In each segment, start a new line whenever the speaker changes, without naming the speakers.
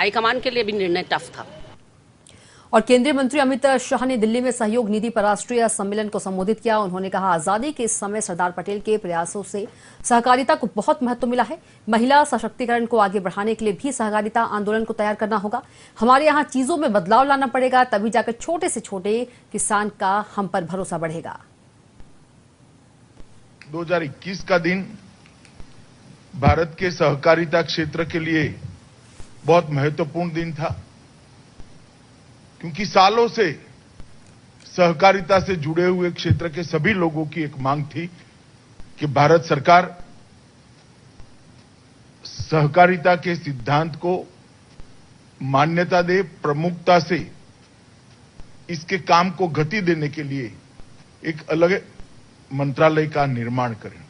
High command के लिए भी निर्णय टफ था।
और केंद्रीय मंत्री अमित शाह ने दिल्ली में सहयोग निधि पर राष्ट्रीय सम्मेलन को संबोधित किया। उन्होंने कहा, आजादी के इस समय सरदार पटेल के प्रयासों से सहकारिता को बहुत महत्व मिला है। महिला सशक्तिकरण को आगे बढ़ाने के लिए भी सहकारिता आंदोलन को तैयार करना होगा। हमारे यहाँ चीजों में बदलाव लाना पड़ेगा, तभी जाकर छोटे से छोटे किसान का हम पर भरोसा बढ़ेगा।
2021 का दिन भारत के सहकारिता क्षेत्र के लिए बहुत महत्वपूर्ण दिन था, क्योंकि सालों से सहकारिता से जुड़े हुए क्षेत्र के सभी लोगों की एक मांग थी कि भारत सरकार सहकारिता के सिद्धांत को मान्यता दे, प्रमुखता से इसके काम को गति देने के लिए एक अलग मंत्रालय का निर्माण करें।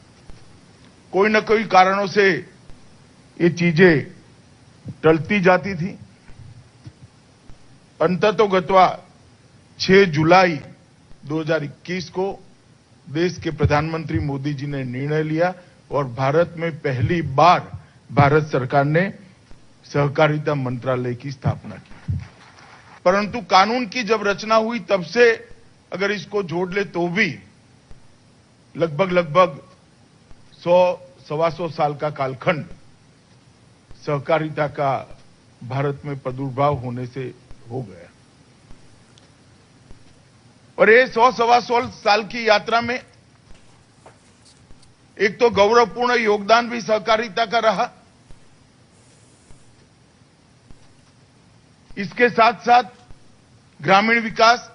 कोई न कोई कारणों से ये चीजें टलती जाती थी। अंततोगत्वा 6 जुलाई 2021 को देश के प्रधानमंत्री मोदी जी ने निर्णय लिया और भारत में पहली बार भारत सरकार ने सहकारिता मंत्रालय की स्थापना की। परंतु कानून की जब रचना हुई तब से अगर इसको जोड़ ले तो भी लगभग 100-125 साल का कालखंड सहकारिता का भारत में प्रादुर्भाव होने से हो गया। और ये 100-125 साल की यात्रा में एक तो गौरवपूर्ण योगदान भी सहकारिता का रहा, इसके साथ साथ ग्रामीण विकास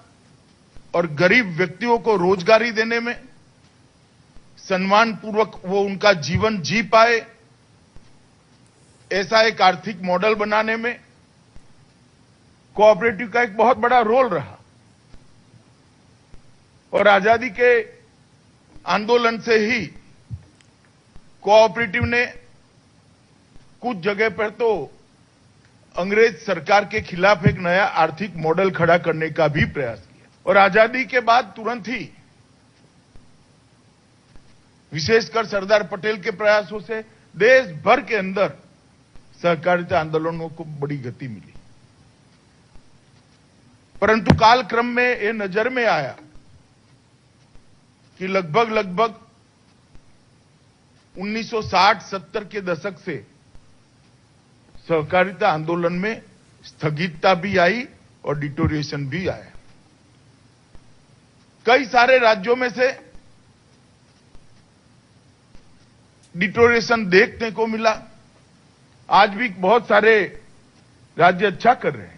और गरीब व्यक्तियों को रोजगारी देने में, सम्मानपूर्वक वो उनका जीवन जी पाए, ऐसा एक आर्थिक मॉडल बनाने में कोऑपरेटिव का एक बहुत बड़ा रोल रहा। और आजादी के आंदोलन से ही कोऑपरेटिव ने कुछ जगह पर तो अंग्रेज सरकार के खिलाफ एक नया आर्थिक मॉडल खड़ा करने का भी प्रयास किया। और आजादी के बाद तुरंत ही विशेषकर सरदार पटेल के प्रयासों से देश भर के अंदर सहकारिता आंदोलनों को बड़ी गति मिली। परंतु कालक्रम में ये नजर में आया कि लगभग 1960-70 के दशक से सहकारिता आंदोलन में स्थगितता भी आई और डिटोरिएशन भी आया। कई सारे राज्यों में से डिटोरिएशन देखने को मिला। आज भी बहुत सारे राज्य अच्छा कर रहे हैं।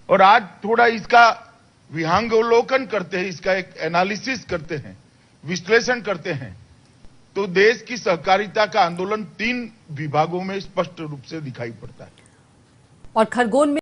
और आज थोड़ा इसका विहंगावलोकन करते हैं, इसका एक एनालिसिस करते हैं, विश्लेषण करते हैं, तो देश की सहकारिता का आंदोलन 3 विभागों में स्पष्ट रूप से दिखाई पड़ता है।
और खरगोन में